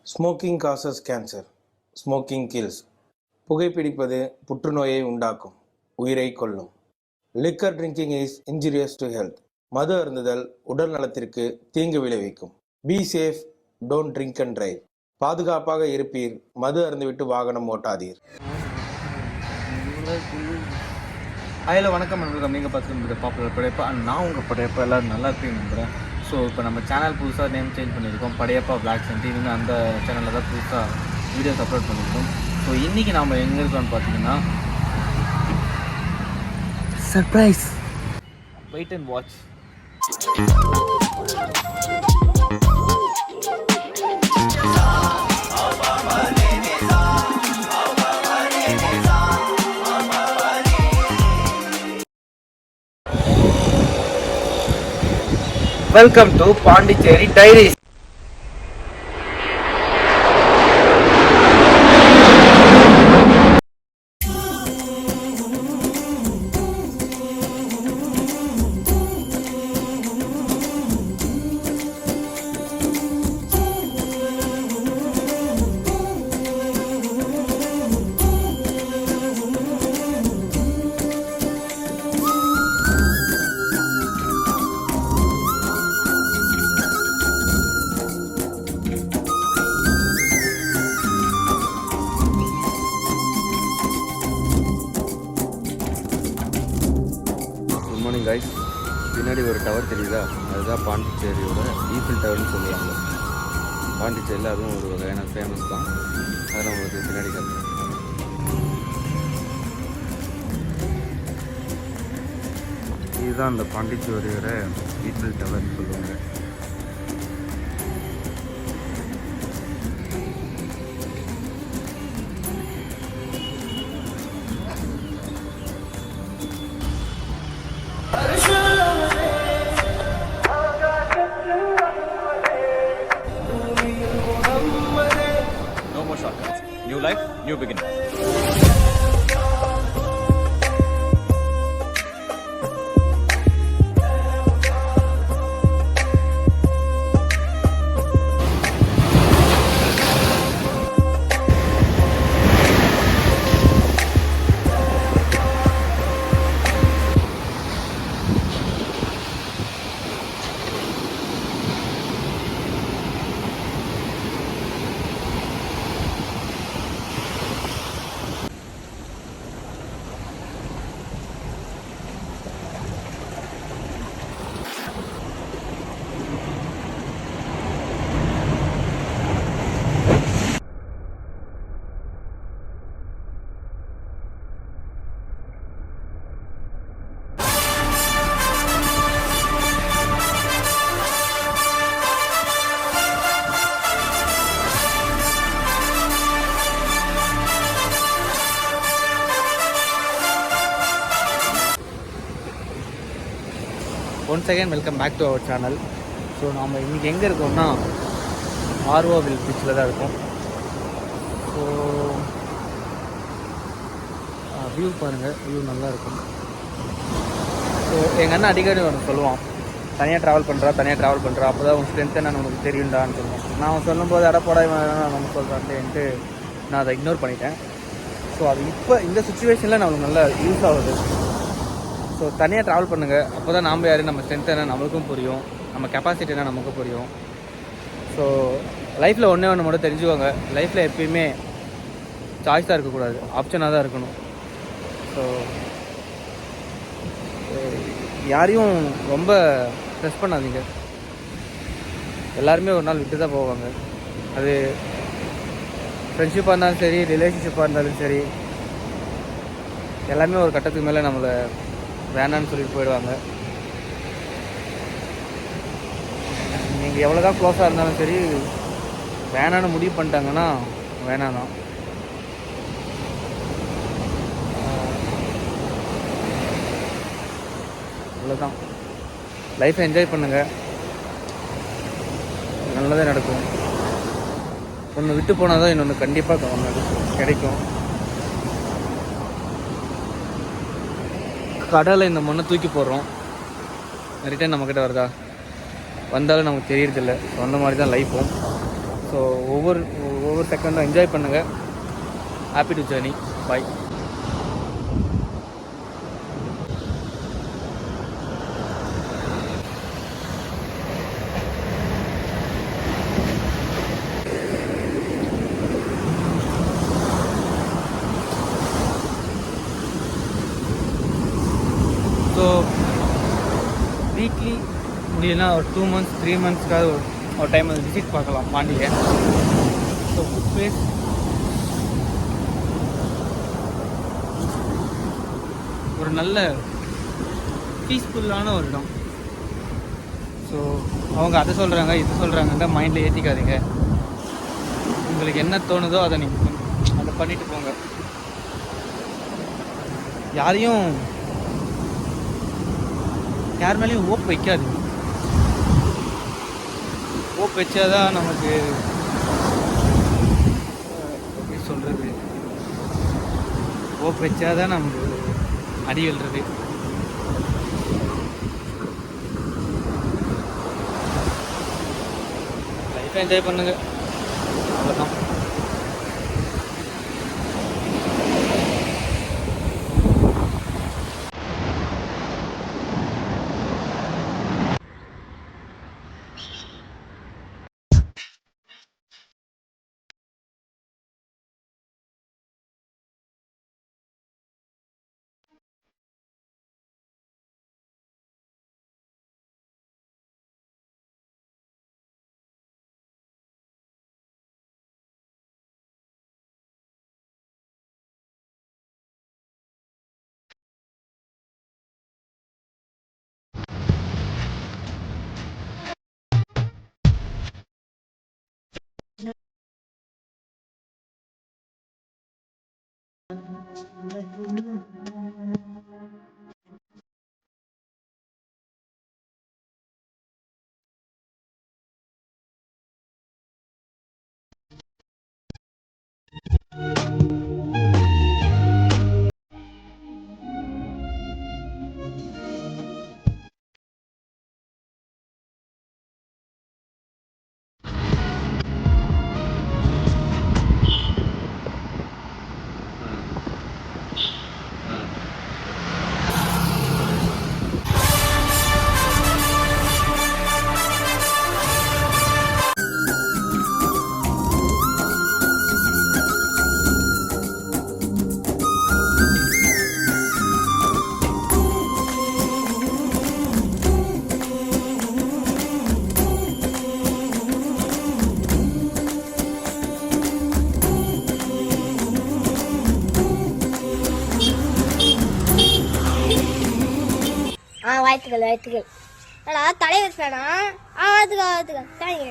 Smoking causes cancer. Smoking kills. புகைப்பிடிப்பது புற்றுநோயை உண்டாக்கும், உயிரை கொல்லும். Liquor drinking is injurious to health. மது அருந்துதல் உடல் நலத்திற்கு தீங்கு விளைவிக்கும். Be safe, don't drink and drive. பாதுகாப்பாக இருப்பீர், மது அருந்துவிட்டு வாகனம் ஓட்டாதீர். அதில் வணக்கம் நண்பர்கள், நீங்கள் பார்த்துட்டு பாப்புலர் படையப்பா அண்ட் நான் உங்கள் படையப்பா எல்லோரும் நல்லா இருப்பீங்க நம்புகிறேன். ஸோ இப்போ நம்ம சேனல் புதுசாக நேம் சேஞ்ச் பண்ணியிருக்கோம், படையப்பா பிளாக்ஸ் அண்ட் இனிமேல் அந்த சேனலில் தான் புதுசாக வீடியோஸ் அப்லோட் பண்ணியிருக்கோம். ஸோ இன்றைக்கி நம்ம எங்கே இருக்கோம்னு பார்த்தீங்கன்னா surprise, wait and watch. Welcome to Pondicherry Diaries. Guys, பின்னாடி ஒரு டவர் தெரியுதா? அதுதான் பாண்டிச்சேரியோட ஈஃபில் டவர்னு சொல்லுவாங்க. பாண்டிச்சேரியில் அதுவும் ஒரு வகையான ஃபேமஸ் தான். அதெல்லாம் உங்களுக்கு பின்னாடி காட்டுறேன். இதுதான் அந்த பாண்டிச்சேரியோட ஈஃபில் டவர்னு சொல்லுவாங்க. New life, new beginning. Once again welcome back to our channel. So நாம் இன்றைக்கி எங்கே இருக்கோம்னா ஆர்ஓவில் பீச்சில் தான் இருக்கோம். ஸோ வியூ பாருங்கள், வியூ நல்லா இருக்கும். ஸோ எங்கள் அண்ணன் அடிக்கடி ஒன்று சொல்லுவான், தனியாக ட்ராவல் பண்ணுறா அப்போ தான் உன் ஸ்ட்ரென்த் என்னன்னு உனக்கு தெரியுண்டான்னு சொல்லுவான். நான் சொல்லும்போது அடப்படா நம்ம சொல்கிறான்ட்டு நான் அதை இக்னோர் பண்ணிட்டேன். ஸோ அது இப்போ இந்த சுச்சுவேஷனில் நம்மளுக்கு நல்லா யூஸ் ஆகுது. ஸோ தனியாக ட்ராவல் பண்ணுங்கள், அப்போ தான் நாம் யார், நம்ம ஸ்ட்ரென்த் என்ன நம்மளுக்கும் புரியும், நம்ம கெப்பாசிட்டி என்ன நமக்கும் புரியும். ஸோ லைஃப்பில் ஒன்று மட்டும் தெரிஞ்சுக்கோங்க, லைஃப்பில் எப்பயுமே சாய்ஸாக இருக்கக்கூடாது, ஆப்ஷனாக தான் இருக்கணும். ஸோ யாரையும் ரொம்ப ஸ்ட்ரெஸ் பண்ணாதீங்க. எல்லாருமே ஒரு நாள் விட்டு தான் போவாங்க. அது ஃப்ரெண்ட்ஷிப்பாக இருந்தாலும் சரி, ரிலேஷன்ஷிப்பாக இருந்தாலும் சரி, எல்லாமே ஒரு கட்டத்துக்கு மேலே நம்மளை வேணான்னு சொல்லிட்டு போயிடுவாங்க. நீங்கள் எவ்வளோ தான் க்ளோஸாக இருந்தாலும் சரி, வேணான்னு முடிவு பண்ணிட்டாங்கன்னா வேணாம் தான். அவ்வளோதான். லைஃப்பை என்ஜாய் பண்ணுங்கள், நல்லதே நடக்கும். ஒன்று விட்டு போனால் தான் இன்னொன்று கண்டிப்பாக கிடைக்கும். கடலை இந்த மண்ணை தூக்கி போடுறோம், ரிட்டன் நம்மக்கிட்ட வருதா? வந்தாலும் நமக்கு தெரியறதில்ல. ஸோ அந்த மாதிரி தான் லைஃப்பும். ஸோ ஒவ்வொரு செகண்டும் என்ஜாய் பண்ணுங்கள். Happy to journey. Bye. So weekly முடியலன்னா ஒரு 2 months 3 monthsக்காக ஒரு டைம் வந்து விசிட் பார்க்கலாம் மாண்டியை. ஸோ ஃபுட் பிளேஸ் ஒரு நல்ல பீஸ்ஃபுல்லான ஒரு இடம். ஸோ அவங்க அதை சொல்கிறாங்க இது சொல்கிறாங்க மைண்டில் ஏற்றிக்காதீங்க. உங்களுக்கு என்ன தோணுதோ அதை நீங்கள் அதை பண்ணிட்டு போங்க. யார் மேலேயும் ஹோப் வைக்காது. ஹோப் வச்சாதான் நமக்கு எப்படி சொல்கிறது, ஹோப் வச்சாதான் நமக்கு அடி வெல்றது. லைஃப்பை என்ஜாய் பண்ணுங்க, அவ்வளோதான். வாழ்த்துக்கள். தலைவர் ஃபேனா? வாழ்த்துக்கள். தேங்க்யூ.